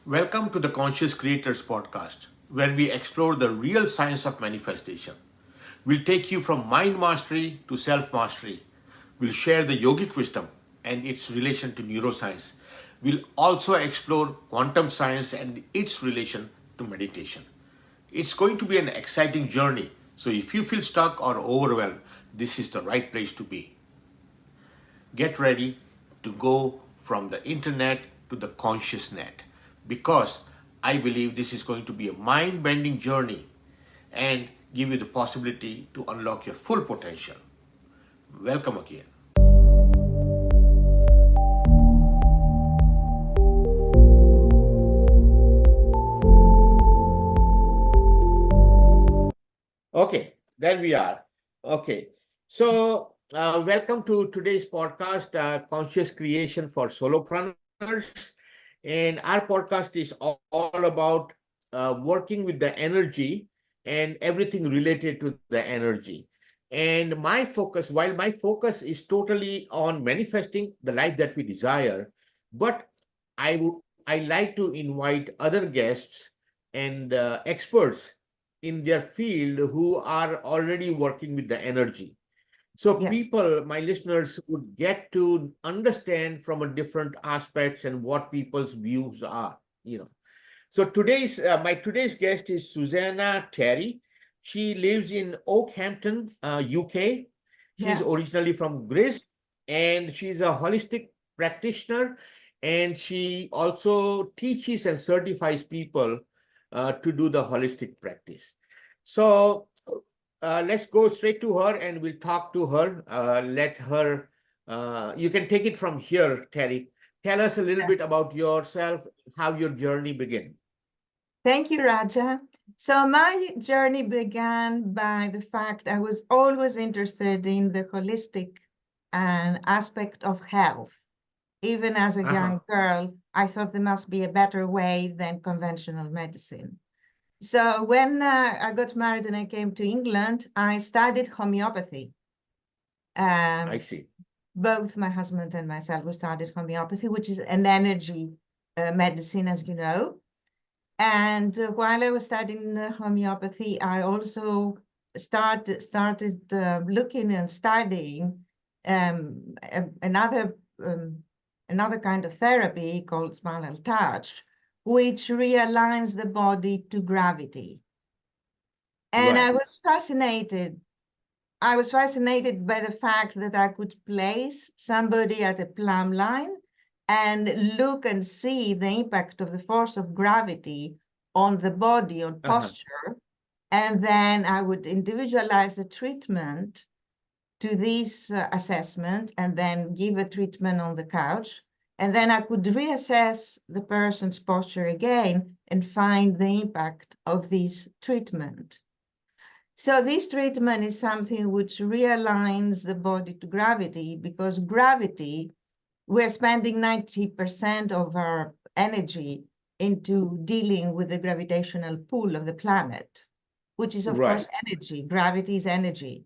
Welcome to the Conscious Creators Podcast, where we explore the real science of manifestation. We'll take you from mind mastery to self mastery. We'll share the yogic wisdom and its relation to neuroscience. We'll also explore quantum science and its relation to meditation. It's going to be an exciting journey, so if you feel stuck or overwhelmed, this is the right place to be. Get ready to go from the internet to the conscious net because I believe this is going to be a mind bending journey and give you the possibility to unlock your full potential. Welcome again. Okay, there we are. Okay, so welcome to today's podcast, Conscious Creation for Solopreneurs. And our podcast is all about working with the energy and everything related to the energy. And while my focus is totally on manifesting the life that we desire, but I like to invite other guests and experts in their field who are already working with the energy. So Yes. people, my listeners, would get to understand from a different aspects and what people's views are. So today's guest is Susanna Terry. She lives in Oakhampton, UK. She's Yeah. originally from Greece, and she's a holistic practitioner, and she also teaches and certifies people to do the holistic practice. So let's go straight to her, and we'll talk to her. Let her. You can take it from here, Terry. Tell us a little Yeah. bit about yourself, how your journey began. Thank you, Raja. So my journey began by the fact I was always interested in the holistic and aspect of health. Even as a Uh-huh. young girl, I thought there must be a better way than conventional medicine. So when I got married and I came to England, I studied homeopathy. I Um, see. Both my husband and myself, we studied homeopathy, which is an energy medicine, as you know. And while I was studying homeopathy, I also started looking and studying another another kind of therapy called spinal touch, which realigns the body to gravity. And Right. I was fascinated by the fact that I could place somebody at a plumb line and look and see the impact of the force of gravity on the body, on Uh-huh. posture. And then I would individualize the treatment to this assessment and then give a treatment on the couch. And then I could reassess the person's posture again and find the impact of this treatment. So this treatment is something which realigns the body to gravity because gravity, we're spending 90% of our energy into dealing with the gravitational pull of the planet, which is of course Right. energy. Gravity is energy.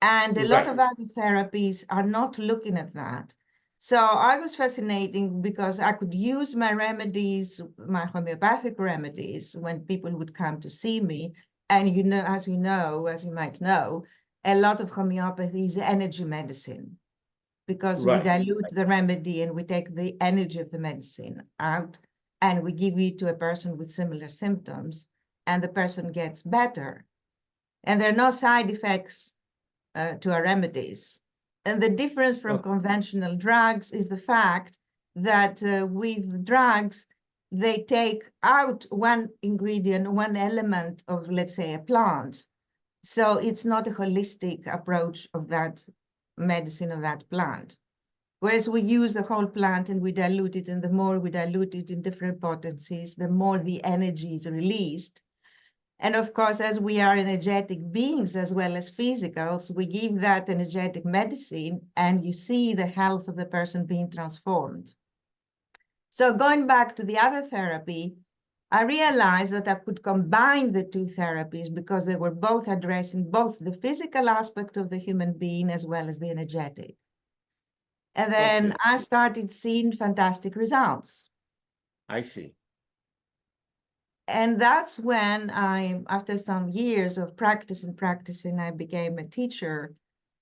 And a lot Right. of other therapies are not looking at that. So I was fascinating because I could use my remedies, my homeopathic remedies, when people would come to see me. And as you might know, a lot of homeopathy is energy medicine because we Right. dilute the remedy and we take the energy of the medicine out and we give it to a person with similar symptoms and the person gets better. And there are no side effects to our remedies. And the difference from Okay. conventional drugs is the fact that with drugs, they take out one ingredient, one element of, let's say, a plant. So it's not a holistic approach of that medicine of that plant. Whereas we use the whole plant and we dilute it, and the more we dilute it in different potencies, the more the energy is released. And of course, as we are energetic beings as well as physicals, we give that energetic medicine and you see the health of the person being transformed. So going back to the other therapy, I realized that I could combine the two therapies because they were both addressing both the physical aspect of the human being as well as the energetic. And then Okay. I started seeing fantastic results. I see. And that's when after some years of practicing, I became a teacher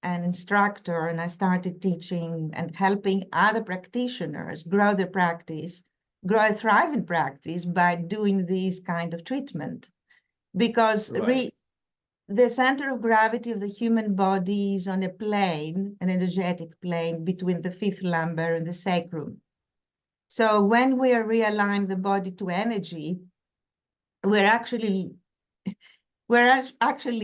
and instructor, and I started teaching and helping other practitioners grow their practice, grow a thriving practice by doing this kind of treatment. Because Right. the center of gravity of the human body is on a plane, an energetic plane between the fifth lumbar and the sacrum. So when we realign the body to energy, we're actually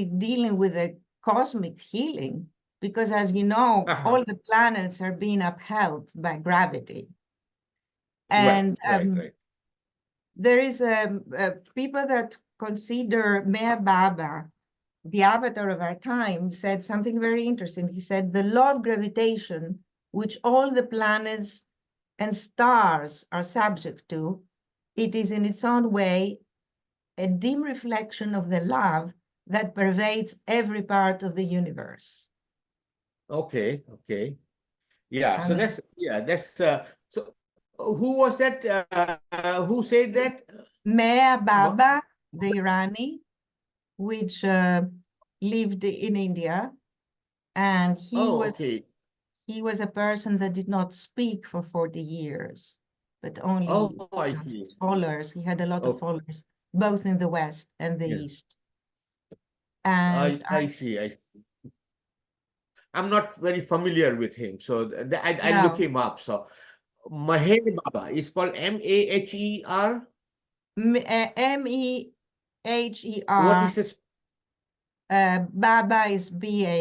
dealing with a cosmic healing, because as you know, Uh-huh. all the planets are being upheld by gravity. Right, And right, right. there is people that consider Mah Baba, the avatar of our time, said something very interesting. He said the law of gravitation, which all the planets and stars are subject to, it is in its own way a dim reflection of the love that pervades every part of the universe. Okay, okay. Yeah, so And that's so who was that who said that? Mah Ma- Baba, the Irani, which lived in India, and Oh, okay. he was a person that did not speak for 40 years, but Oh, only I see. his followers. He had a lot of Okay. followers, both in the West and the Yeah. East. And I see. I'm not very familiar with him, so I look no, him up. So Mah Baba is called Maher. What Meher, is this? Baba is Baba,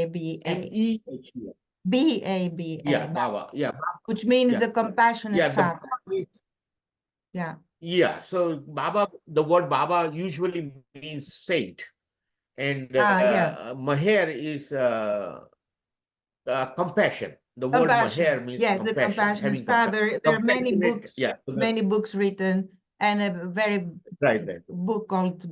Meher. Yeah, Baba, Baba. Yeah, which means yeah, the compassionate yeah. The father. Baba means, Yeah. yeah. So Baba, the word Baba usually means saint, and Yeah. Maher is compassion. The word Maher Compassion. means Yes, the compassion, compassionate having compassion, father. There are compassionate. Yeah, many books written, and a very right, right. book called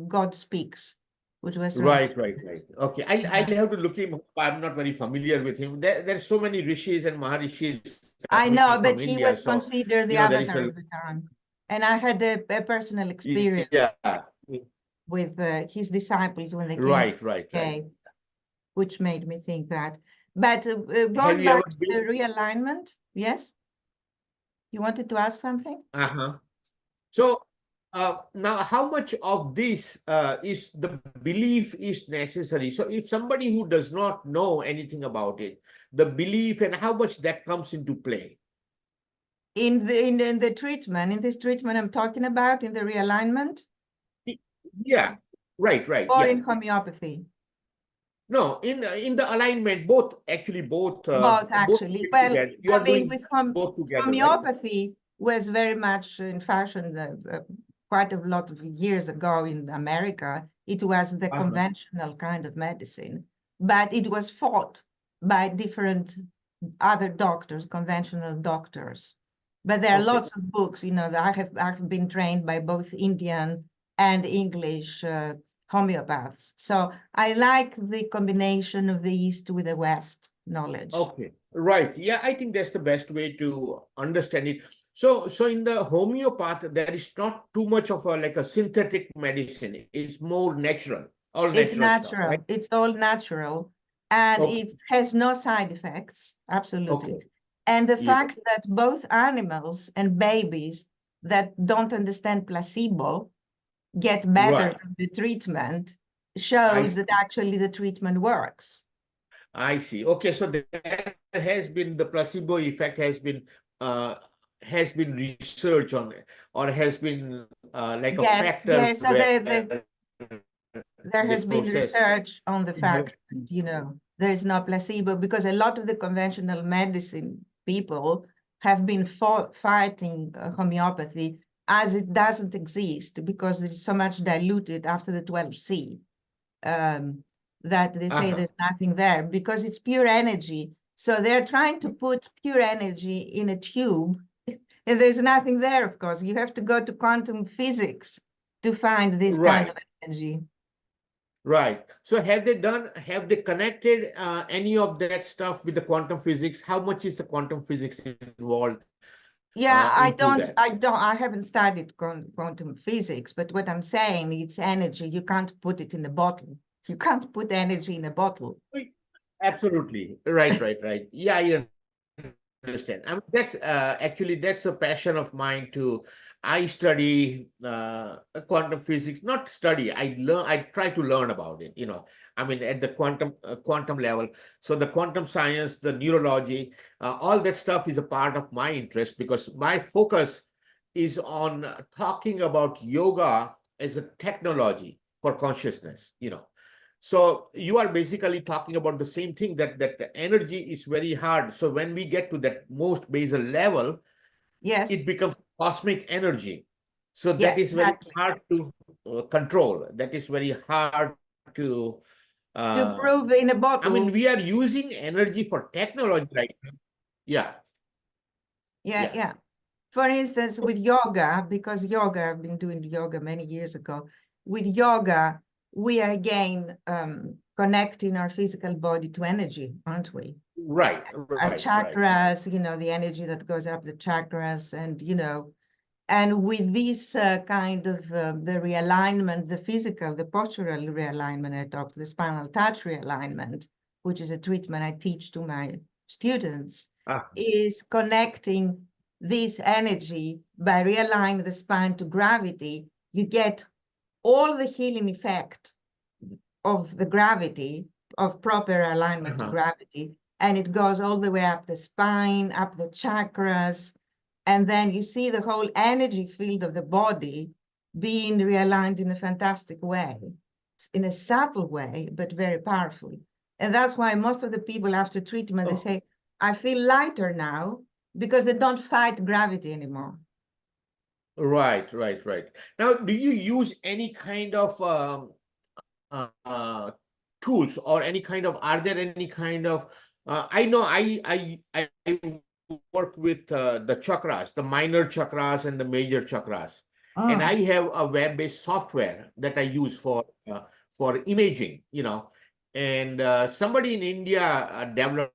God Speaks, which was Right, translated. right, right. Okay, I'll Yeah. have to look him up. I'm not very familiar with him. There's so many rishis and maharishis I coming know, from but he India, was so considered the there is avatar a of the time. And I had a personal experience yeah. with his disciples when they came to Right, right, right. UK, which made me think that. But Have going you back ever to the been? realignment, yes, you wanted to ask something? Uh-huh. So now, how much of this is the belief is necessary? So if somebody who does not know anything about it, the belief and how much that comes into play. In the treatment, in this treatment I'm talking about, in the realignment, Yeah, right, right, or yeah. in homeopathy? No, in the alignment, both actually Both, both actually. Well, together. You I are mean, doing with both together, right? homeopathy was very much in fashion quite a lot of years ago in America. It was the Uh-huh. conventional kind of medicine, but it was fought by different other doctors, conventional doctors. But there are Okay. lots of books, that I've been trained by both Indian and English homeopaths. So I like the combination of the East with the West knowledge. Okay. Right. Yeah, I think that's the best way to understand it. So in the homeopath, there is not too much of a like a synthetic medicine. It's more natural, all It's natural stuff, right? natural. It's all natural, and Okay. it has no side effects, Okay. absolutely. And the Yeah. fact that both animals and babies that don't understand placebo get better Right. from the treatment I shows that see. actually the treatment works. I see. Okay, so there has been the placebo effect uh has been research on it, or has been like a Yes, factor yes. So where there the has been process. research on the fact that, there is no placebo, because a lot of the conventional medicine people have been fighting homeopathy, as it doesn't exist because it's so much diluted after the 12C, um, that they say Uh-huh. there's nothing there because it's pure energy. So they're trying to put pure energy in a tube, and there's nothing there, of course. You have to go to quantum physics to find this kind Right. of energy. Right. So have they connected any of that stuff with the quantum physics? How much is the quantum physics involved? Yeah, into that. I haven't studied quantum physics, but what I'm saying, it's energy. You can't put it in a bottle. You can't put energy in a bottle. Absolutely. Right. Yeah, I understand. I mean, that's a passion of mine too. I study quantum physics, not study. I try to learn about it. I mean, at the quantum level. So the quantum science, the neurology, all that stuff is a part of my interest because my focus is on talking about yoga as a technology for consciousness. So you are basically talking about the same thing, that the energy is very hard. So when we get to that most basal level, Yes. it becomes cosmic energy. So Yeah, that is very exactly. hard to control. That is very hard to. To Uh, prove in a I mean, bottle. we are using energy for technology right now. Yeah, Yeah, yeah, yeah. For instance, with yoga, because yoga, I've been doing yoga many years ago. With yoga, we are again connecting our physical body to energy, aren't we? right, Our right, right. chakras, the energy that goes up the chakras, and with this kind of the realignment, the physical, the postural realignment, I talked, the spinal touch realignment, which is a treatment I teach to my students, Ah, is connecting this energy by realigning the spine to gravity. You get all the healing effect of the gravity, of proper alignment to uh-huh. gravity, and it goes all the way up the spine, up the chakras, and then you see the whole energy field of the body being realigned in a fantastic way, in a subtle way, but very powerful. And that's why most of the people after treatment, they Oh, say, I feel lighter now because they don't fight gravity anymore. right. Now, do you use any kind of tools or any kind of are there any kind of I know I work with the chakras, the minor chakras and the major chakras, and I Mm. have a web-based software that I use for imaging. And somebody in India developed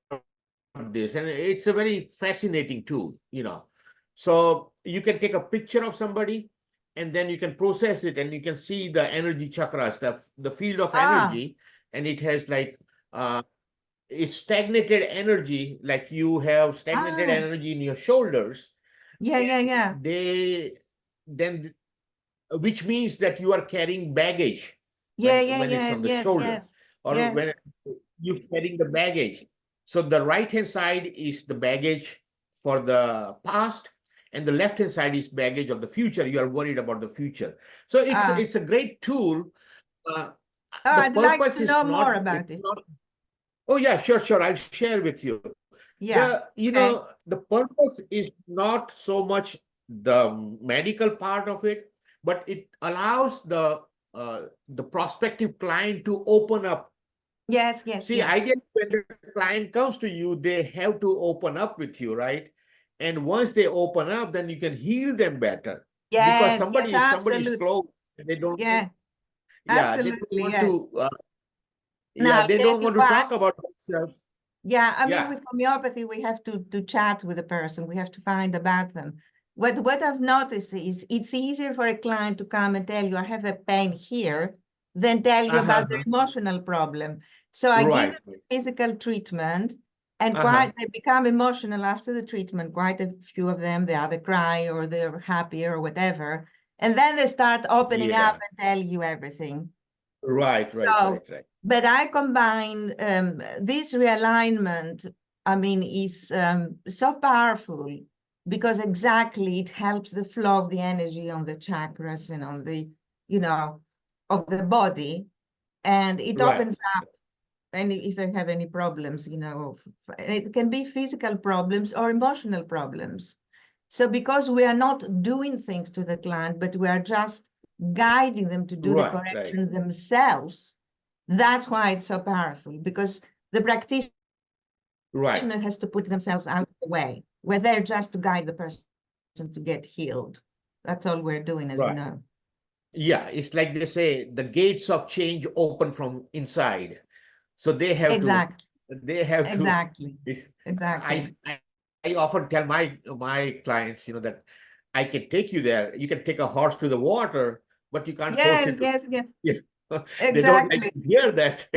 this, and it's a very fascinating tool. So you can take a picture of somebody and then you can process it and you can see the energy chakras, the field of Ah, energy, and it has like uh, it's stagnated energy, like you have stagnated ah, energy in your shoulders. yeah, yeah, And yeah. they then which means that you are carrying baggage Yeah, when yeah, it's yes, on the yes, yes, shoulder, or yes. when you're carrying the baggage. So the right hand side is the baggage for the past, and the left hand side is baggage of the future. You are worried about the future. So it's Ah, it's a great tool. uh, oh, the I'd like purpose to is know more not it's about it. not Oh yeah, sure, I'll share with you. Yeah. Okay. The purpose is not so much the medical part of it, but it allows the prospective client to open up. Yes, yes, See, yes. ideally, when the client comes to you, they have to open up with you, right? And once they open up, then you can heal them better. Because Yes, yes, if somebody is absolutely. closed, they don't, Yeah, yeah, they don't absolutely. want Yes. to, Now, yeah, I'll they tell don't you want to what. talk about themselves. Yeah, I mean, Yeah. with homeopathy, we have to chat with a person. We have to find about them. What I've noticed is it's easier for a client to come and tell you, I have a pain here, than tell you about their Uh-huh. emotional problem. So I give Right. them physical treatment, and Uh-huh. quite they become emotional after the treatment. Quite a few of them, they either cry or they're happy or whatever, and then they start opening up Yeah. and tell you everything. Right. So, but I combine this realignment, I mean, is so powerful because exactly it helps the flow of the energy on the chakras and on the, you know, of the body. And it Right. opens up any if they have any problems, it can be physical problems or emotional problems. So because we are not doing things to the client, but we are just guiding them to do the Right. correction themselves, that's why it's so powerful, because the practitioner Right. has to put themselves out of the way. We're there just to guide the person to get healed. That's all we're doing, as you Right. know. Yeah. It's like they say, the gates of change open from inside. So they have to, Exactly, they have to, exactly, it's, I, exactly. I I often tell my clients, that I can take you there. You can take a horse to the water, but you can't force Yes, it to. yes, yes. Yeah. They don't like Exactly. to hear that,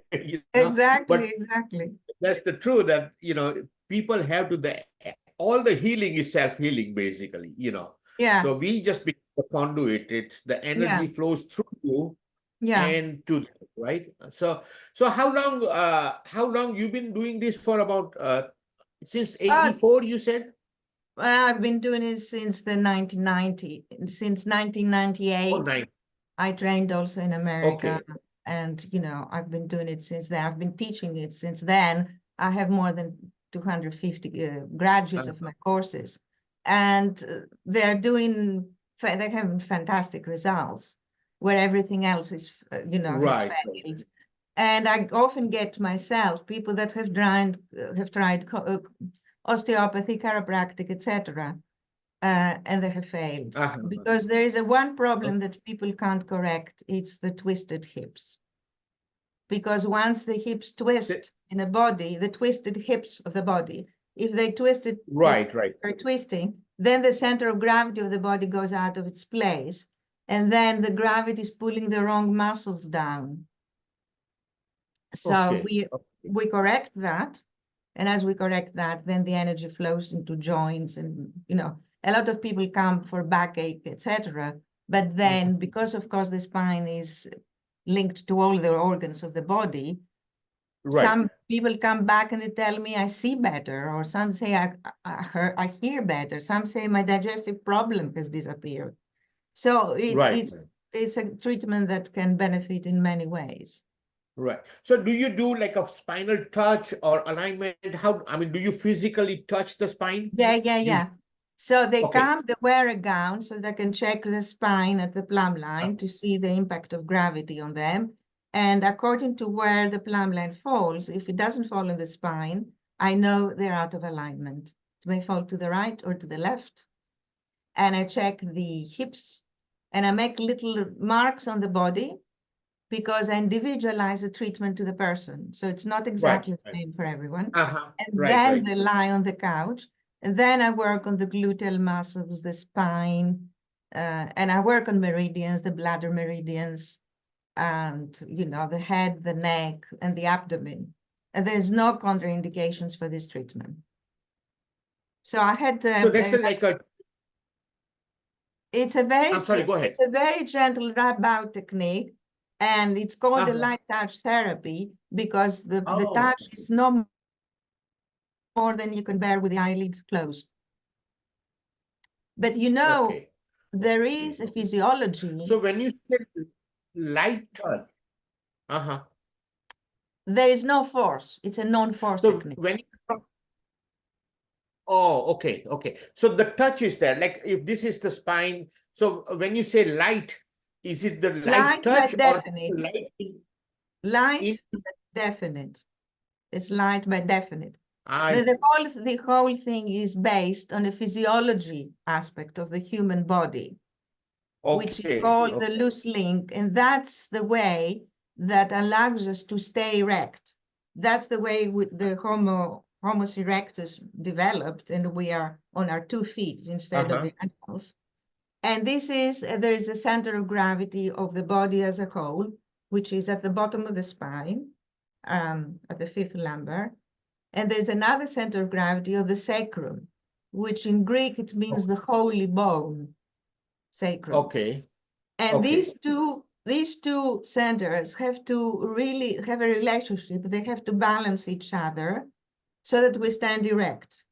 Exactly. But Exactly. that's the truth that people have to the all the healing is self-healing basically. Yeah. So we just become the conduit. It's the Yeah. energy flows through you Yeah. and to them, right? So how long you've been doing this for about since Uh, 84 you said? well, I've been doing it since the 1990, since Oh, 1998. nine. I trained also in America, Okay. and I've been doing it since then. I've been teaching it since then. I have more than 250 graduates of my courses, and they're having fantastic results where everything else is, has Right. failed. And I often get myself people that have tried osteopathy, chiropractic, etc., and they have failed Uh-huh. because there is one problem that people can't correct. It's the twisted hips. Because once the hips So- twist in a body, the twisted hips of the body, if they twist it, if right. they're twisting, then the center of gravity of the body goes out of its place. And then the gravity is pulling the wrong muscles down. So Okay. we correct that. And as we correct that, then the energy flows into joints. And, a lot of people come for backache, etc. But then, Mhm. because of course the spine is linked to all the organs of the body, Right. some people come back and they tell me I see better, or some say I hear better. Some say my digestive problem has disappeared. So Right. it's a treatment that can benefit in many ways. Right. So do you do like a spinal touch or alignment? Do you physically touch the spine? Yeah, yeah, You yeah. So they okay. come, they wear a gown so they can check the spine at the plumb line to see the impact of gravity on them. And according to where the plumb line falls, if it doesn't fall in the spine, I know they're out of alignment. It may fall to the right or to the left. And I check the hips and I make little marks on the body because I individualize the treatment to the person. So it's not Right. exactly the same for everyone. Uh-huh. And Right, then right. they lie on the couch. And then I work on the gluteal muscles, the spine, and I work on meridians, the bladder meridians, and the head, the neck, and the abdomen. And there's no contraindications for this treatment. So I had So that's like a it's a very I'm sorry, go ahead. it's a very gentle rub out technique, and it's called a Uh-huh. light touch therapy because the Oh, touch is no more than you can bear with the eyelids closed. But okay. there Okay, is a okay. physiology. So when you said light touch, uh-huh. There is no force. It's a non-force So technique. when you Oh, okay, okay. So the touch is there. Like if this is the spine, so when you say light, is it the light Light touch but or definite. light in Light but definite. It's light but definite. I The whole thing is based on the physiology aspect of the human body, which is okay, called the okay. loose link. And that's the way that allows us to stay erect. That's the way the Homo erectus developed, and we are on our 2 feet instead of Uh-huh. the animals. And there is a center of gravity of the body as a whole, which is at the bottom of the spine, at the fifth lumbar. And there's another center of gravity of the sacrum, which in Greek it means the holy bone, sacrum. Okay, And okay. these two centers have to really have a relationship. They have to balance each other so that we stand erect.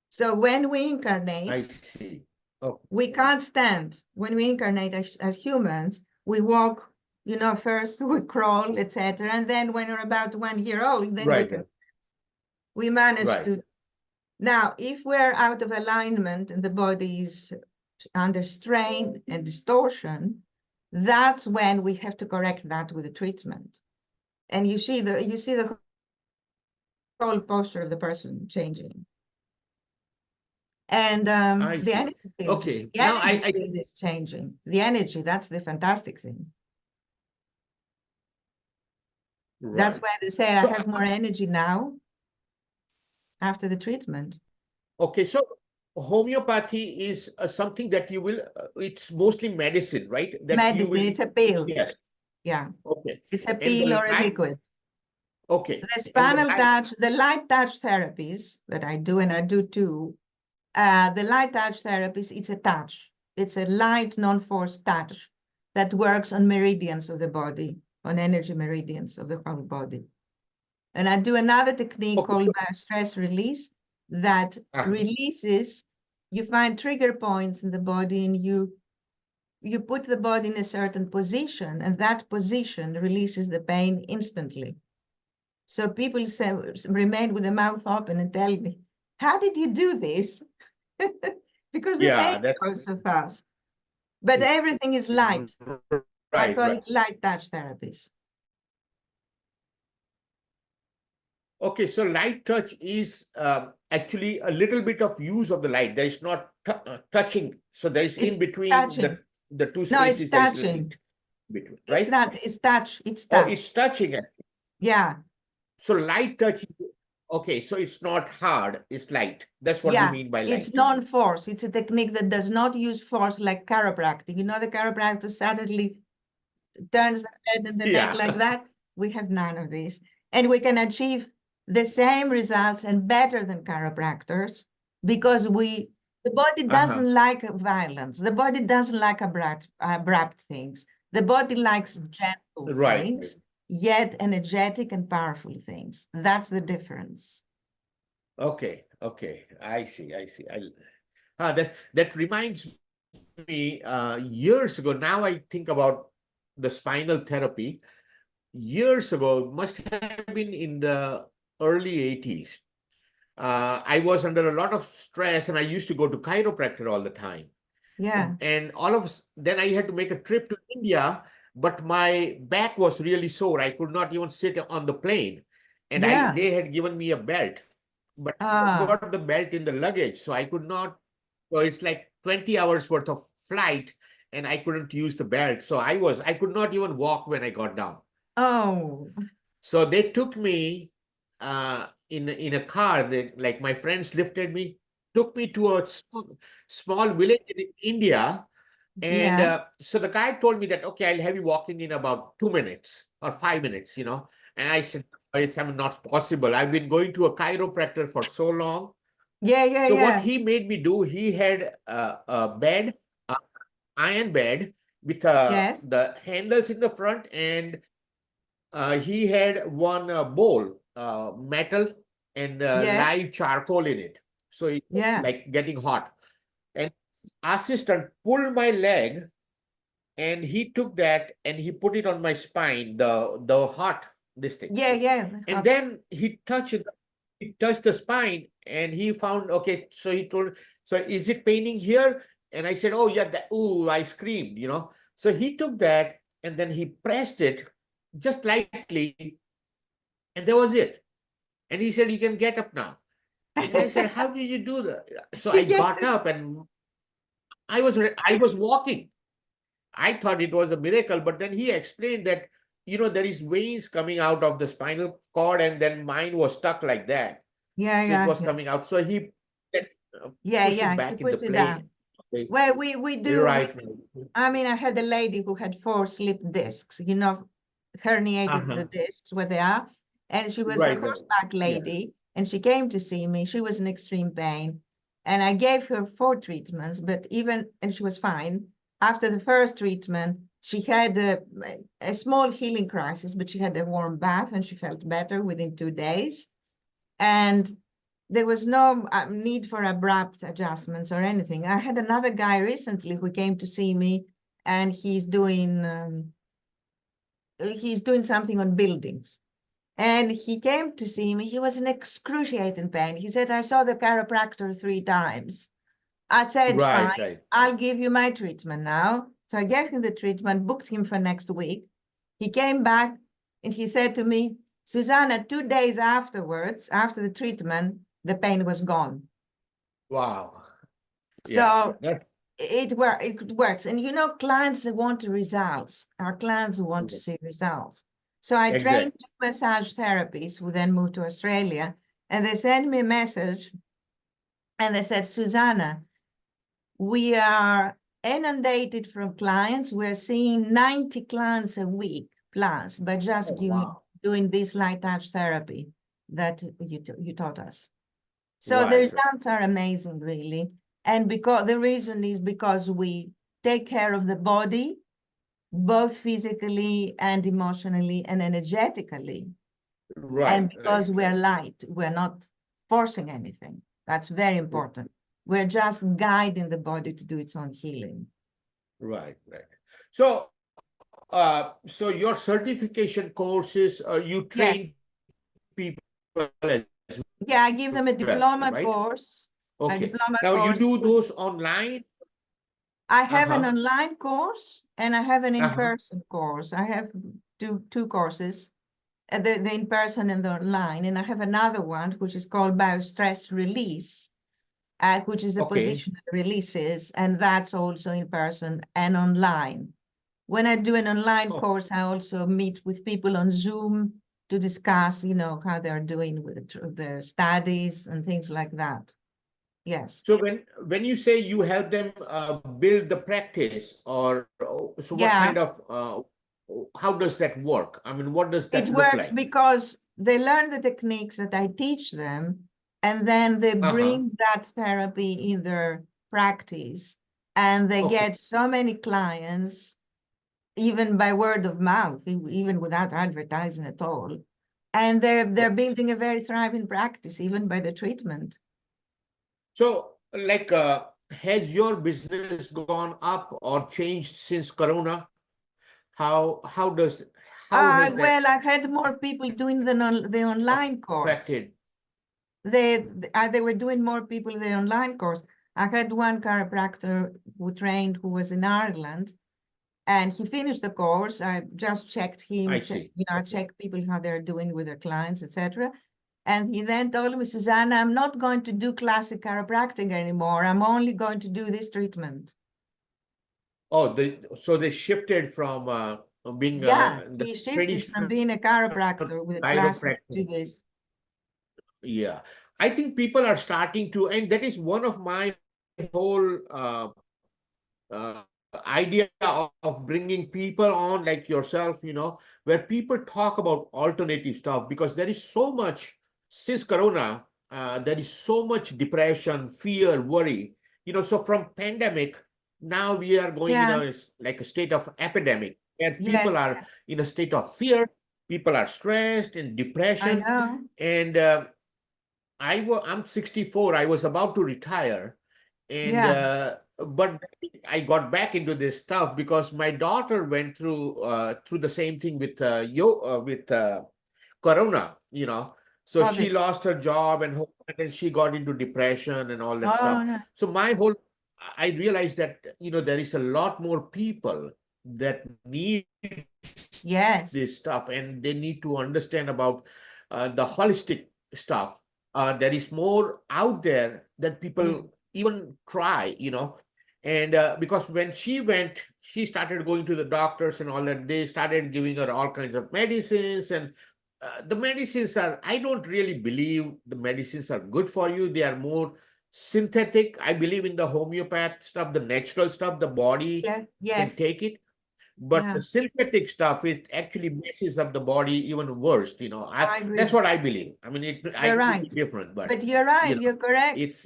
So when we I incarnate, see. Oh, we can't stand. When we incarnate as humans, we walk, first we crawl, etc. And then when we're about 1 year old, then right, right, we manage right. to. Now, if we're out of alignment and the body is under strain and distortion, that's when we have to correct that with the treatment. And you see the whole posture of the person changing. And I the see. energy field is Okay. the Now energy field is changing. The energy, that's the fantastic thing. That's right. why they say I So have more energy now after the treatment. Okay, so homeopathy is something that you will, it's mostly medicine, right? That you Medicine, will, it's a pill. yes, Yeah, okay. it's a And pill the or a light, liquid. okay. The And the spinal light, touch, the light touch therapies that I do, and I do too, the light touch therapies, it's a touch. It's a light, non-forced touch that works on meridians of the body, on energy meridians of the whole body. And I do another technique okay. called stress release that Uh-huh. releases, you find trigger points in the body and you put the body in a certain position, and that position releases the pain instantly. So people say, remain with the mouth open and tell me, how did you do this? Because the pain Yeah, that's goes so fast. But everything is light. I right, call right. it light touch therapies. Okay, so light touch is actually a little bit of use of the light. There is not touching. So there is It's in between touching. the two No, it's spaces, there is touching. light between, It's right? not, it's touch. It's Oh, touch. it's touching it. Yeah, So light touch, okay, so it's not hard, it's light. That's what you yeah. mean by It's light. non-force. It's a technique that does not use force like chiropractic. You know, the chiropractor suddenly turns the head and the neck Yeah. like that. We have none of this. And we can achieve the same results and better than chiropractors because the body Uh-huh. doesn't like violence. The body doesn't like abrupt things. The body likes gentle Right. things, yet energetic and powerful things. That's the difference. Okay. Okay. I see. I see. That reminds me, years ago, now I think about the spinal therapy. Years ago, must have been in the early 80s. I was under a lot of stress and I used to go to chiropractor all the time. Yeah, And then I had to make a trip to India, but my back was really sore. I could not even sit on the plane. And yeah. they had given me a belt, but I Ah, got the belt in the luggage. So I could not, so it's like 20 hours worth of flight and I couldn't use the belt. So I could not even walk when I got down. oh, So they took me in a car. They, like my friends lifted me, took me to a small village in India, and yeah, so the guy told me that, okay, I'll have you walking in about 2 minutes or 5 minutes, you know. And I said, it's not possible. I've been going to a chiropractor for so long. yeah, yeah, So what yeah. he made me do, he had a bed, a iron bed with Yes, the handles in the front, and he had one bowl, metal and yes, live charcoal in it. So it was yeah, like getting hot. And assistant pulled my leg and he took that and he put it on my spine, the hot this thing. yeah, yeah. And then he touched the spine and he found, okay, so he told, so is it paining here? And I said, oh yeah, ooh, I screamed, you know. So he took that and then he pressed it just lightly, and that was it. And he said, you can get up now. And I said, how did you do that? So I Yes, got up and I was walking. I thought it was a miracle, but then he explained that, there is veins coming out of the spinal cord, and then mine was stuck like that. yeah, So it yeah, was yeah, coming out. So he said, yeah, push it yeah. He back in the puts it plane. down. Okay. Well, we You're do. right. I mean, I had a lady who had 4 slip discs. You know, herniated the Uh-huh. discs where they are, and she was a Right, right. horseback Yeah. lady, and she came to see me. She was in extreme pain, and I gave her 4 treatments. But and she was fine. After the first treatment, she had a small healing crisis, but she had a warm bath, and she felt better within 2 days. And there was no need for abrupt adjustments or anything. I had another guy recently who came to see me, and he's doing something on buildings. And he came to see me. He was in excruciating pain. He said, I saw the chiropractor 3 times. I said, Right, fine, right. I'll give you my treatment now. So I gave him the treatment, booked him for next week. He came back and he said to me, Susanna, 2 days afterwards, after the treatment, the pain was gone. Wow. Yeah. So That, it works. And clients that want results, our clients who want to see results. So I trained exactly. massage therapists who then moved to Australia, and they sent me a message And they said, Susanna, we are inundated from clients. We're seeing 90 clients a week plus by just doing this light touch therapy that you taught us. So the Right. results are amazing, really. And because the reason is because we take care of the body, both physically and emotionally and energetically. And Right. because we're light, we're not forcing anything. That's very important. We're just guiding the body to do its own healing. Right. So, so your certification courses, you train Yes. people as well, right? Yeah, I give them a diploma Okay. course. Now you A do diploma those course. online? I Uh-huh. have an online course and I have an Uh-huh. in-person course. I have two courses, the in-person and the online. And I have another one, which is called Biostress Release, which is the Okay. position that releases, and that's also in person and online. When I do an online Oh. course, I also meet with people on Zoom to discuss, how they're doing with their studies and things like that. Yes. So when you say you help them build the practice, or so what kind Yeah, of how does that work? I mean, what does that it look works like? because they learn the techniques that I teach them, and then they Uh-huh. bring that therapy in their practice, and they Okay. get so many clients, even by word of mouth, even without advertising at all. And they're building a very thriving practice, even by the treatment. So, like, has your business gone up or changed since Corona? How has that Well, I had more people doing the online course. affected? They were doing more people the online course. I had one chiropractor who was in Ireland, and he finished the course. I just checked him, I see. I Okay. checked people how they're doing with their clients, etc. And he then told me, Susanna, I'm not going to do classic chiropractic anymore. I'm only going to do this treatment. Oh, so they shifted from being Yeah, the he shifted from traditional being a chiropractor with a classic to chiropractor. this. Yeah, I think people are starting to, and that is one of my whole idea of bringing people on like yourself, where people talk about alternative stuff, because there is so much since Corona, there is so much depression, fear, worry. So from pandemic, now we are going in Yeah, like a state of epidemic, where people yes, are in a state of fear, people are stressed and I depression, know. and I'm 64. I was about to retire, and Yeah, but I got back into this stuff because my daughter went through the same thing with Corona. So she COVID. lost her job, and then she got into depression and all that Oh, stuff. no. So I realized that there is a lot more people that need Yes. this stuff, and they need to understand about the holistic stuff. There is more out there that Mm. people even try, and because when she started going to the doctors and all that, they started giving her all kinds of medicines, and the medicines I don't really believe the medicines are good for you. They are more synthetic. I believe in the homeopath stuff, the natural stuff, the body Yeah, can yes. take it, but Yeah, the synthetic stuff, it actually messes up the body even worse. I That's agree. what I believe. I mean, I You're could be right. different, but But you're right, you know you're correct. it's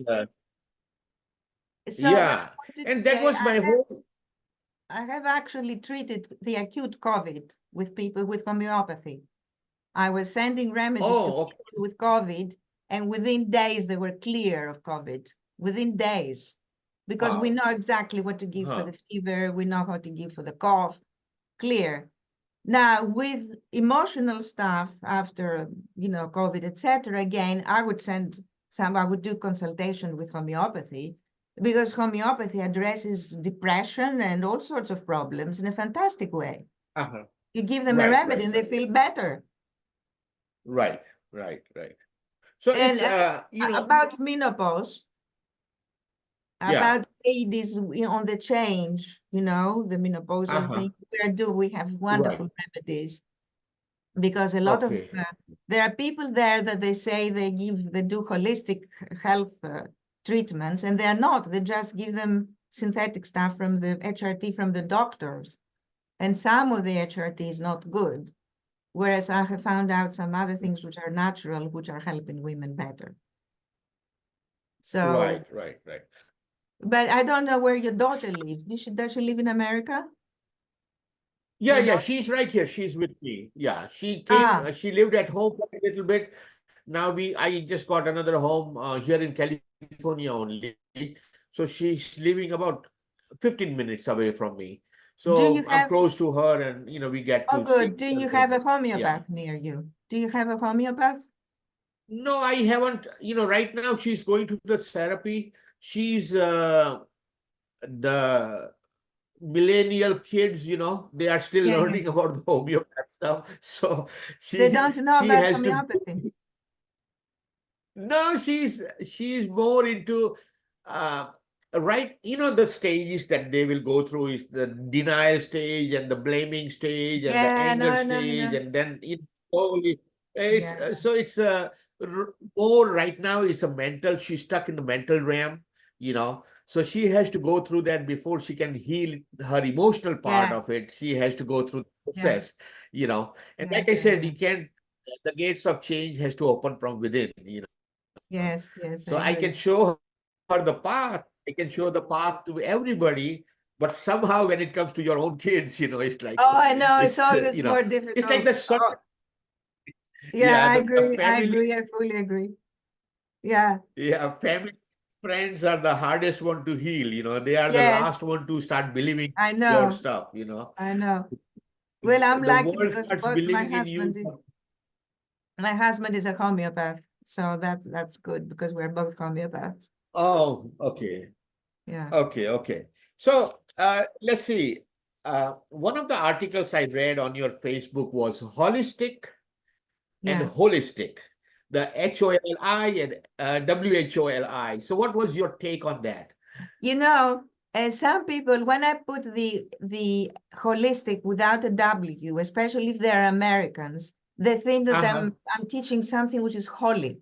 So what yeah. I wanted to And that say, was my whole I have actually treated the acute COVID with people with homeopathy. I was sending remedies to oh, okay. people with COVID, and within days they were clear of COVID. Within days, because we Wow. know exactly what to give for Huh. the fever, we know how to give for the cough, clear. Now, with emotional stuff after, COVID, etc., again, I would do consultation with homeopathy because homeopathy addresses depression and all sorts of problems in a fantastic way. Uh-huh. You give them a Right, remedy right, and they right, feel better. right, right. So And it's about menopause, yeah. about ladies on the change, the menopausal Uh-huh. thing, we have Right. wonderful remedies because a lot of Okay. there are people there that they say they do holistic health treatments, and they're not. They just give them synthetic stuff from the HRT from the doctors. And some of the HRT is not good. Whereas I have found out some other things which are natural, which are helping women better. So, Right. but I don't know where your daughter lives. Does she live in America? Yeah, Your yeah, daughter? she's right here. She's with me. Yeah, she came, Ah, she lived at home for a little bit. Now I just got another home here in California only. So she's living about 15 minutes away from me. do So you I'm have, close to her and, we get oh to see good, do each other you a little have a bit. Yeah. homeopath near you? Do you have a homeopath? No, I haven't, right now she's going to the therapy. She's the millennial kids, they are still Yeah, yeah. learning about the homeopath stuff. So They she don't know she about has to homeopathy. no, she's more into uh right, the stages that they will go through is the denial stage and the blaming stage and the Yeah, anger no, no, stage, no. and then slowly it's Yeah, so it's more right now it's a mental, she's stuck in the mental realm, so she has to go through that before she can heal her emotional part yeah, of it. She has to go through the yeah, process. And yeah, like I yeah, said, yeah. you can't, the gates of change has to open from within. Yes, So I yes, can I show agree. her the path. I can show the path to everybody, but somehow when it comes to your own kids, it's like Oh, I know, it's it's always more it's like the difficult. Oh, yeah, yeah, I the agree. I family, agree. I fully agree. Yeah, yeah, family friends are the hardest one to heal. They are the yes, last one to start believing I your know. stuff. I know. Well, I'm The lucky world because starts both believing in you. my husband is a homeopath, so that's good because we're both homeopaths. Oh, okay. Yeah, Okay. So let's see. One of the articles I read on your Facebook was holistic and yeah. holistic, the HOLI and WHOLI. So, what was your take on that? You know, some people, when I put the holistic without a W, especially if they're Americans, they think that Uh-huh. I'm teaching something which is holy.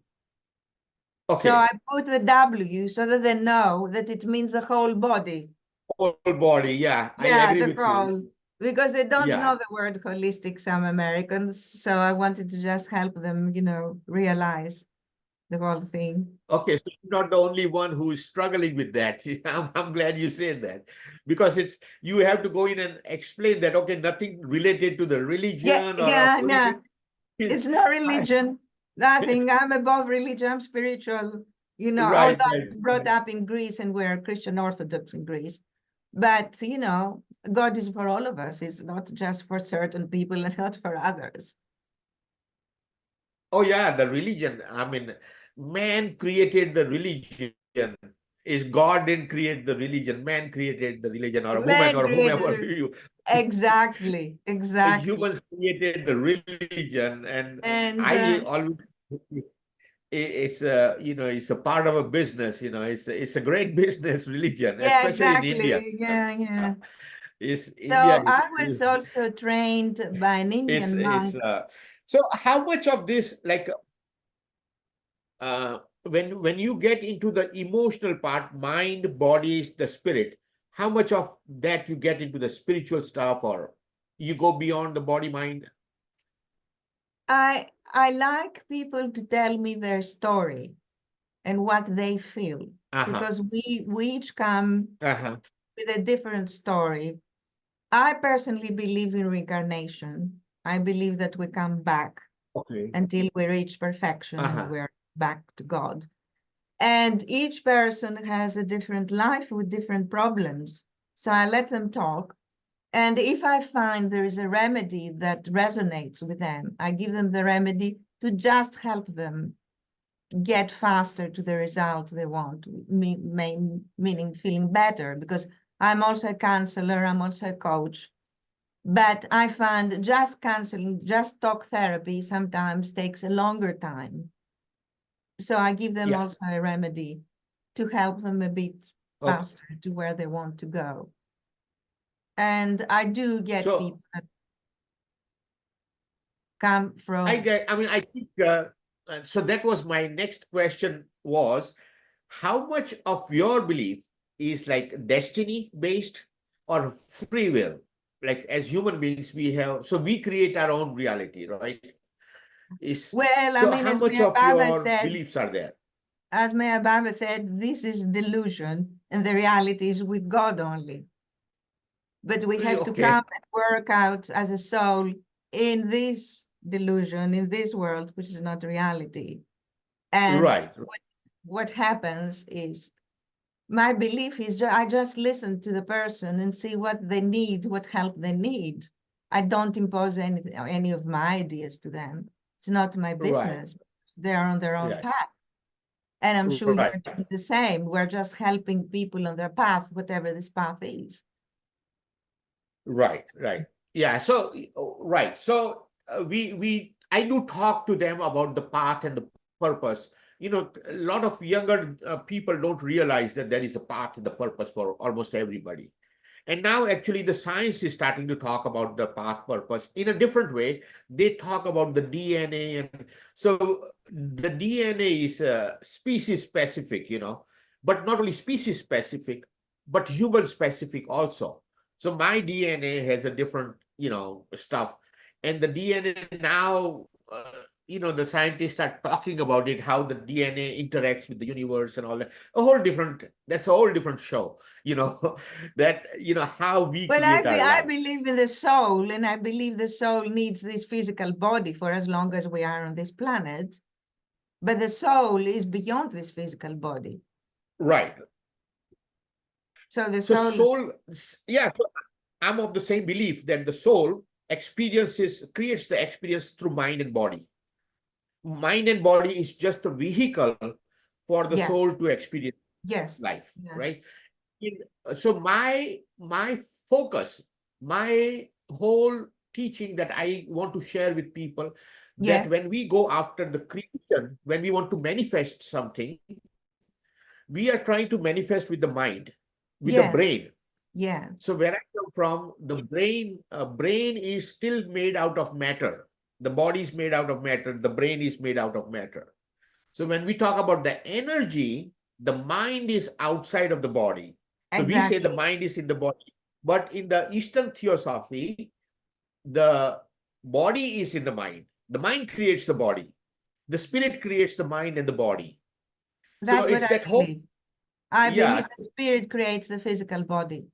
So I Okay. put the W so that they know that it means the whole body. Whole body. Yeah, I Yeah, agree the with you. whole, because they don't Yeah. know the word holistic, some Americans. So I wanted to just help them, realize the whole thing. Okay. So, you're not the only one who is struggling with that. I'm glad you said that, because you have to go in and explain that, okay, nothing related to the Yeah, religion or a yeah, holy yeah. thing is. It's no religion, nothing. I'm above religion, I'm spiritual, although Right, I right, was brought right. up in Greece and we're Christian Orthodox in Greece. But, God is for all of us. It's not just for certain people and not for others. Oh yeah, the religion. I mean, man created the religion. Is God didn't create the religion? Man created the religion, or a woman, or Man whomever created, you. exactly, The exactly. humans created the religion, and And I always. It's it's a part of a business. It's a great business religion, yeah, especially in India. exactly. Yeah, yeah. Is India? So I was also trained by an It's Indian it's. monk. So how much of this, like, when you get into the emotional part, mind, bodies, the spirit, how much of that you get into the spiritual stuff, or you go beyond the body mind? I like people to tell me their story and what they feel Uh-huh. because we each come Uh-huh. with a different story. I personally believe in reincarnation. I believe that we come back Okay. until we reach perfection and Uh-huh. we're back to God. And each person has a different life with different problems. So I let them talk. And if I find there is a remedy that resonates with them, I give them the remedy to just help them get faster to the result they want, meaning feeling better. Because I'm also a counselor, I'm also a coach. But I find just counseling, just talk therapy sometimes takes a longer time. So I give them Yeah. also a remedy to help them a bit Okay. faster to where they want to go. And I do get So people that come from, I mean, I think so that was my next question was, how much of your belief is like destiny based or free will? Like as human beings, we have, so we create our own reality, right? Is Well, I so mean, how much of your beliefs are there? As Mah Baba said, this is delusion, and the reality is with God only. But we have to come Okay, and work out as a soul in this delusion, in this world, which is not reality. And right, what happens is, my belief is I just listen to the person and see what they need, what help they need. I don't impose any of my ideas to them. It's not my right, business. They're on their own yeah, path. And I'm sure right, you're doing the same. We're just helping people on their path, whatever this path is. right. Yeah, so right. So we I do talk to them about the path and the purpose. You know, a lot of younger people don't realize that there is a path and the purpose for almost everybody. And now, actually, the science is starting to talk about the path purpose in a different way. They talk about the DNA, and so the DNA is species specific, but not only species specific, but human specific also. So my DNA has a different, stuff, and the DNA now, the scientists are talking about it, how the DNA interacts with the universe and all that. That's a whole different show, that how we Well, create our I life. believe in the soul, and I believe the soul needs this physical body for as long as we are on this planet. But the soul is beyond this physical body. Right. So the So soul, soul, yeah. So I'm of the same belief that the soul creates the experience through mind and body. Mind and body is just a vehicle for the yes, soul to experience yes, life, yes, right? In, so my focus, my whole teaching that I want to share with people, that yes, when we go after the creation, when we want to manifest something, we are trying to manifest with the mind, with the yes, brain. yeah, So where I come from, the brain is still made out of matter. The body is made out of matter. The brain is made out of matter. So when we talk about the energy, the mind is outside of the body. So we say the exactly. mind is in the body. But in the Eastern theosophy, the body is in the mind. The mind creates the body. The spirit creates the mind and the body. So That's what it's I that whole, believe. I yeah, believe the spirit creates the physical body.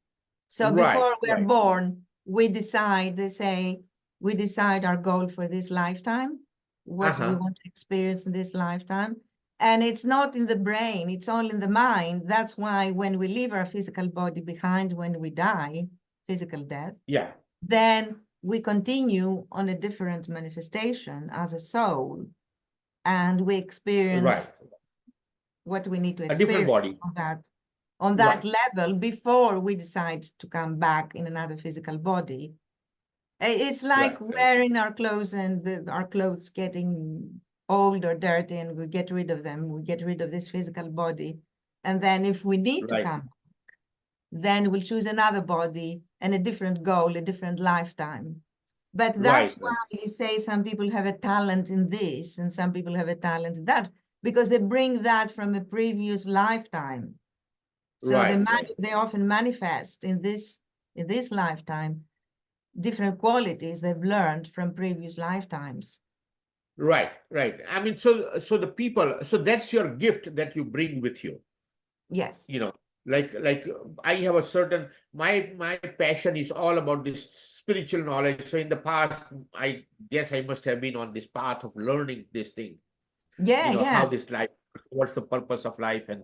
So right, before we're right. born, they say, we decide our goal for this lifetime, what we Uh-huh. want to experience in this lifetime. And it's not in the brain, it's all in the mind. That's why when we leave our physical body behind, when we die, physical death, Yeah, then we continue on a different manifestation as a soul, and we right. experience what we need to A different experience body. on that Right, level before we decide to come back in another physical body. It's like right. wearing our clothes and our clothes getting old or dirty, and we get rid of them. We get rid of this physical body. And then if we need to Right, come, then we'll choose another body and a different goal, a different lifetime. But that's right, why you say some people have a talent in this and some people have a talent in that, because they bring that from a previous lifetime. So right. they often manifest in this lifetime different qualities they've learned from previous lifetimes. Right. I mean, so the people, so that's your gift that you bring with you. Yes. You know, like I have a certain, my passion is all about this spiritual knowledge. So in the past, I guess I must have been on this path of learning this thing. Yeah, How yeah. this life, what's the purpose of life, and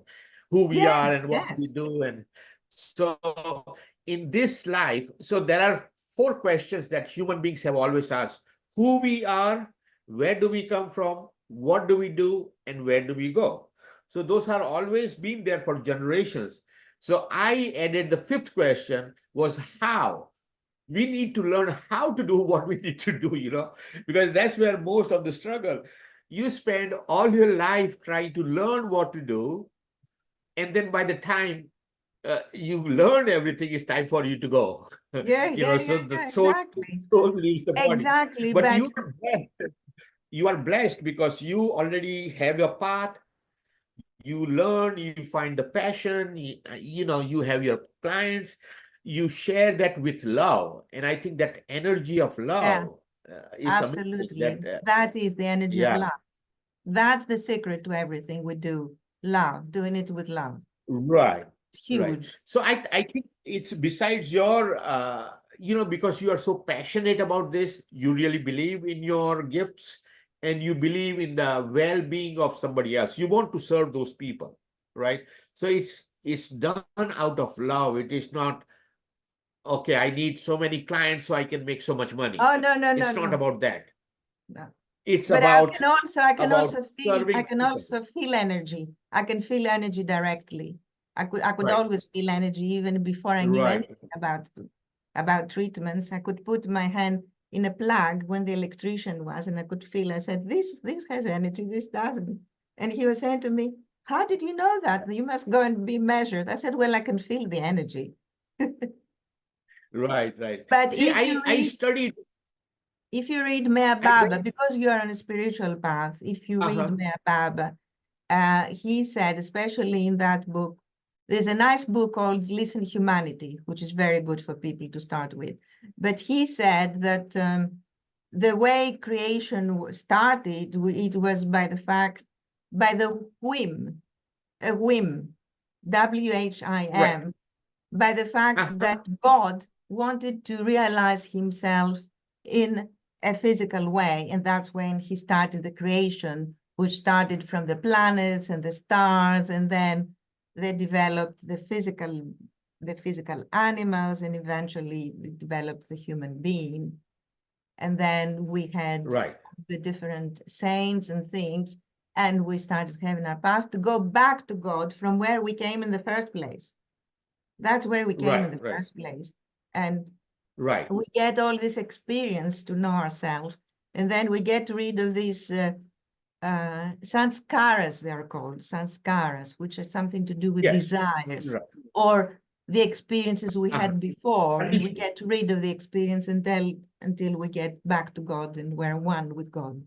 who we are Yes, and what we yes. do. And so in this life, so there are four questions that human beings have always asked: who we are, where do we come from, what do we do, and where do we go? So those are always been there for generations. So I added the fifth question, was how. We need to learn how to do what we need to do, because that's where most of the struggle. You spend all your life trying to learn what to do, and then by the time you learn everything, it's time for you to go. So the Exactly. soul leaves the body. Exactly. But But you are blessed because you already have your path. You learn, you find the passion, you have your clients, you share that with love. And I think that energy of Yeah, love is amazing. absolutely. That is the energy of Yeah, love. That's the secret to everything we do. Love, doing it with love. right, It's right. huge. So I think it's besides your, because you are so passionate about this, you really believe in your gifts and you believe in the well-being of somebody else. You want to serve those people, right? So it's done out of love. It is not, okay, I need so many clients so I can make so much money. Oh, no, no, no, It's not no, about that. no. It's But about I can about also feel, I serving can people. also feel energy. I can feel energy directly. I could Right, always feel energy even before I knew right, anything about treatments. I could put my hand in a plug when the electrician was, and I could feel. I said, "This has energy. This doesn't." And he was saying to me, "How did you know that? You must go and be measured." I said, "Well, I can feel the energy." right, right. But See, I studied. if you read Mah I Baba, read. because you are on a spiritual path, if you read Uh-huh. Mah Baba, he said, especially in that book, there's a nice book called Listen Humanity, which is very good for people to start with. But he said that the way creation started, it was by the whim, a whim, Right. WHIM, by the fact Uh-huh. that God wanted to realize himself in a physical way. And that's when he started the creation, which started from the planets and the stars, and then they developed the physical animals, and eventually they developed the human being. And then we had Right, the different saints and things, and we started having our past to go back to God from where we came in the first place. That's where we came in right, the right, first place. And right, we get all this experience to know ourselves. And then we get rid of these sanskaras, they're called, sanskaras, which are something to do with yes, desires right. or the experiences we Uh-huh. had before. And we Condition. get rid of the experience until we get back to God and we're one with God.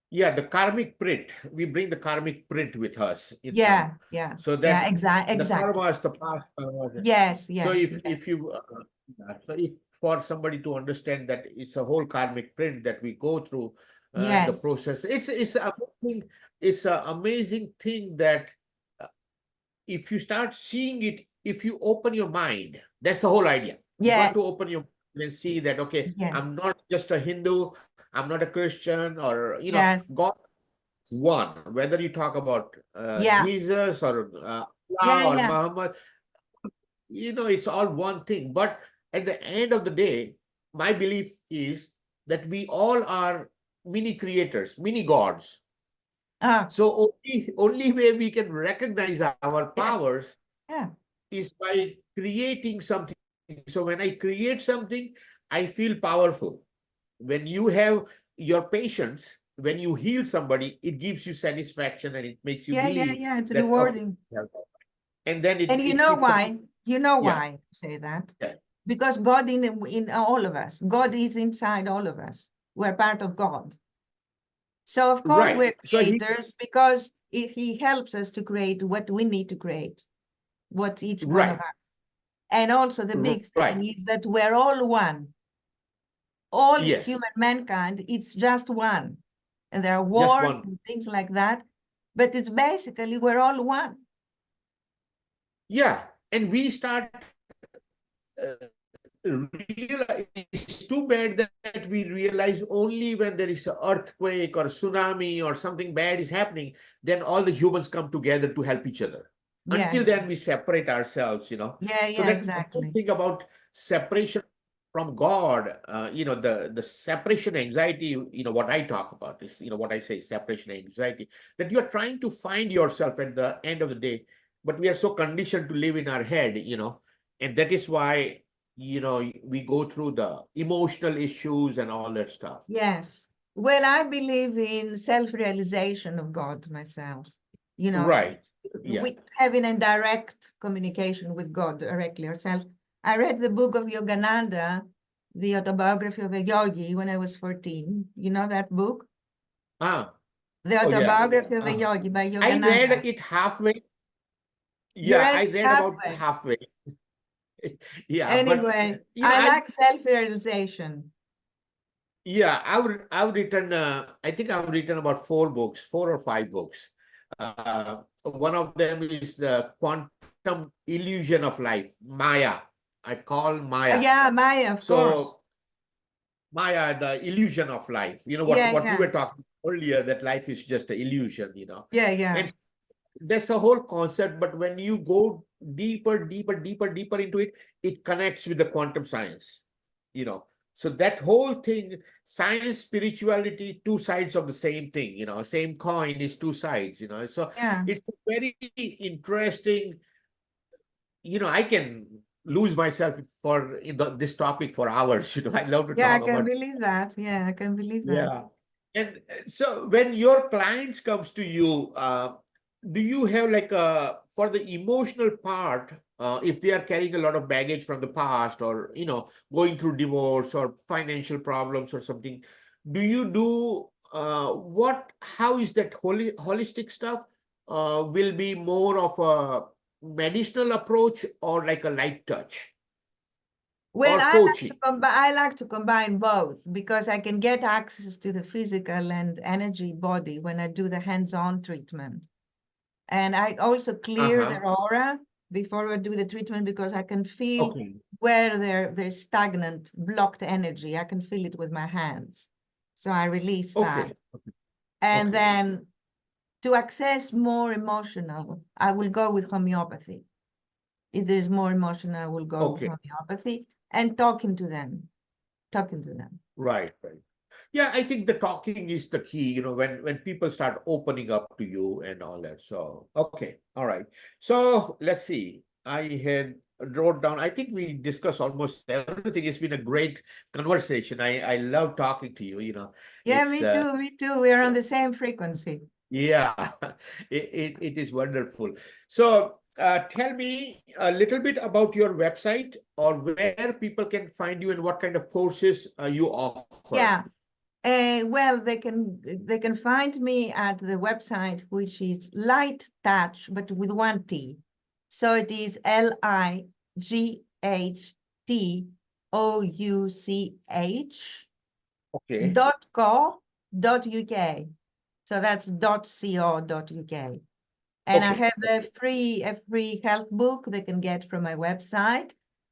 Yeah, the karmic print. We bring the karmic print with us, Yeah, yeah, so yeah, that the exactly. karma is the past. Yes, So yes, if yes, you so if for somebody to understand that it's a whole karmic print that we go through, the yes, process, it's an amazing thing that uh, if you start seeing it, if you open your mind, that's the whole idea. You got to yes, open your mind and see that, okay, I'm yes, not just a Hindu, I'm not a Christian, or, yes, God is one. Whether you talk about yeah, Jesus or yeah, Allah or yeah, Muhammad, it's all one thing. But at the end of the day, my belief is that we all are mini creators, mini gods. ah, So only way we can recognize our yes, powers yeah, is by creating something. So when I create something, I feel powerful. When you have your patience, when you heal somebody, it gives you satisfaction and it makes you yeah, yeah, believe yeah, it's that, okay, rewarding. and then And it keeps on. you know Yeah, why I say that? yeah, Because God in all of us, God is inside all of us. We're part of God. So of course we're right. So creators because he helps us to create what we need to create, what each one of right, us. And also the big right. thing is that we're all one. All Yes, human mankind, it's just one. And there are just wars one. and things like that, but it's basically we're all one. Yeah, and we start it's too bad that we realize only when there is an earthquake or tsunami or something bad is happening, then all the humans come together to help each other. Yeah, Until then, we separate ourselves. yeah, So yeah, that whole exactly. thing about separation from God, the separation anxiety, what I talk about is, what I say, separation anxiety, that you are trying to find yourself at the end of the day, but we are so conditioned to live in our head, and that is why we go through the emotional issues and all that stuff. Yes. Well, I believe in self-realization of God myself. You know, Right. Yeah. we having a direct communication with God directly ourselves. I read the book of Yogananda, the autobiography of a yogi, when I was 14. You know that book? Ah, The Oh, yeah. Autobiography of a Yogi by I read Yogananda. it halfway. You Yeah, read I it read about halfway. halfway. Yeah, but Anyway, you know, I like self-realization. I've written. I think I've written about 4 books, 4 or 5 books. One of them is the quantum illusion of life, Maya. I call Maya. Yeah, Maya, of course. So Maya, the illusion of life. You know Yeah, what we yeah, were talking earlier, that life is just an illusion. yeah, yeah, And that's a whole concept. But when you go deeper into it, it connects with the quantum science. You know, so that whole thing, science, spirituality, 2 sides of the same thing. Same coin is 2 sides. So yeah. it's very interesting. I can lose myself this topic for hours. I love to Yeah, I talk can about. believe that. Yeah, I can believe that. Yeah. And so when your clients comes to you, do you have like for the emotional part, if they are carrying a lot of baggage from the past, or, going through divorce or financial problems or something, do you do how is that holistic stuff? Will be more of a medicinal approach or like a light touch Well, or coaching? I like to combine both because I can get access to the physical and energy body when I do the hands-on treatment. And I also clear Uh-huh. their aura before I do the treatment because I can feel Okay. where there's stagnant, blocked energy. I can feel it with my hands. So I release that. Okay. And Okay. then to access more emotional, I will go with homeopathy. If there's more emotion, I will go with Okay. homeopathy and talking to them. Right, right. Yeah, I think the talking is the key, when people start opening up to you and all that. So, okay, all right. So let's see. I had wrote down, I think we discussed almost everything. It's been a great conversation. I love talking to you, Yeah, it's me too, me too. We are on the same frequency. yeah, it is wonderful. So, tell me a little bit about your website, or where people can find you and what kind of courses you offer. Yeah. Well, they can find me at the website, which is Light Touch, but with one T. So it is LIGHTOUCH Okay. .co.uk. So that's .co.uk. And I Okay. have a Okay. free health book they can get from my website.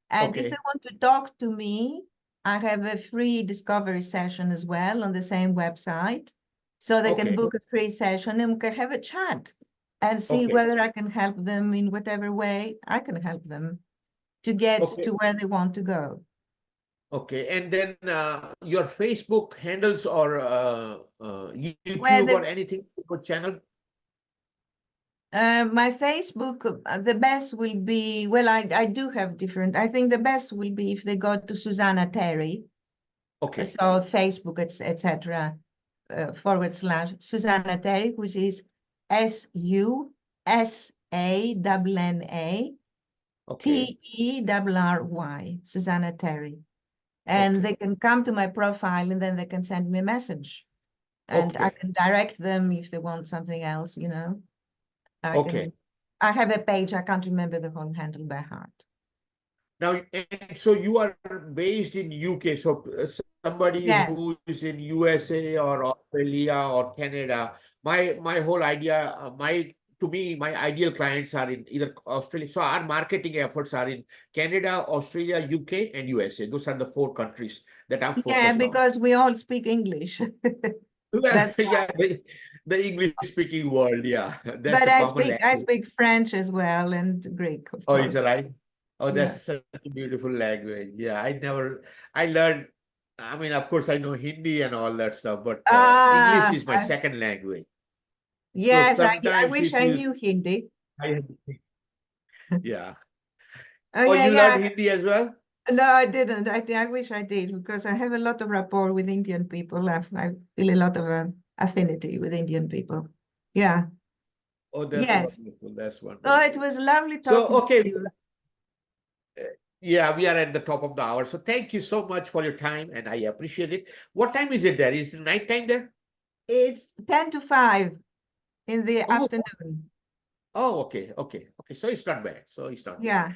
And if they Okay. want to talk to me, I have a free discovery session as well on the same website. So they can Okay. book a free session and we can have a chat and see Okay. whether I can help them in whatever way I can help them to get Okay. to where they want to go. Okay. And then your Facebook handles, or Well, YouTube or anything, good channel? my Facebook, the best will be, well, I do have different, I think the best will be if they go to Susanna Terry. Okay. So Facebook, etc. / Susanna Terry, which is Okay. SUSANATERRY, Susanna Terry. And Okay. they can come to my profile and then they can send me a message. And I Okay. can direct them if they want something else, I Okay. can. I have a page, I can't remember the whole handle by heart. Now, and so you are based in UK. So somebody Yes. who is in USA or Australia or Canada, my whole idea, to me, my ideal clients are in either Australia. So our marketing efforts are in Canada, Australia, UK, and USA. Those are the 4 countries that I'm Yeah, focused on. because we all speak English. Well, That's yeah, the English speaking world, yeah, that's But the I common speak I language. speak French as well and Greek, of Oh, is that course. right? Oh, Yeah. that's such a beautiful language. Yeah, I learned, I mean, of course, I know Hindi and all that stuff, but English Ah, is my second language. So yes, I sometimes wish if I you, knew Hindi. I have to think, yeah. Oh Oh, yeah, you learned yeah. Hindi as well? No, I didn't. I wish I did because I have a lot of rapport with Indian people. I feel a lot of affinity with Indian people. Yeah. Oh, that's Yes. wonderful. That's Oh, it wonderful. was lovely So, talking to okay. you. Yeah, we are at the top of the hour. So thank you so much for your time, and I appreciate it. What time is it there? Is it night time there? It's 10 to 5 in the Oh, afternoon. oh, okay, okay, okay. So it's not bad. So it's not bad. Yeah.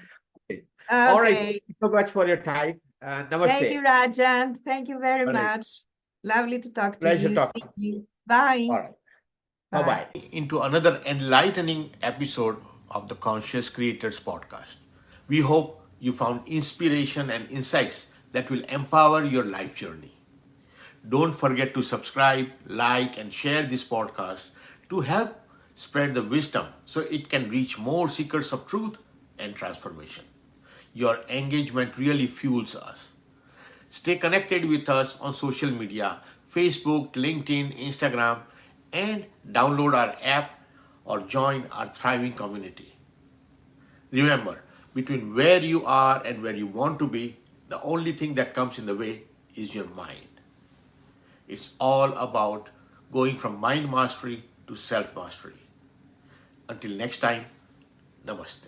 Okay. All right. Thank Okay. you so much for your time. Thank Namaste. you, Rajan. Thank you very All right. much. Lovely to talk to Pleasure you. talking. Thank you. Bye. All right. Bye Bye. bye. Into another enlightening episode of the Conscious Creators podcast. We hope you found inspiration and insights that will empower your life journey. Don't forget to subscribe, like, and share this podcast to help spread the wisdom so it can reach more seekers of truth and transformation. Your engagement really fuels us. Stay connected with us on social media Facebook, LinkedIn, Instagram, and download our app or join our thriving community. Remember, between where you are and where you want to be, the only thing that comes in the way is your mind. It's all about going from mind mastery to self mastery. Until next time, namaste.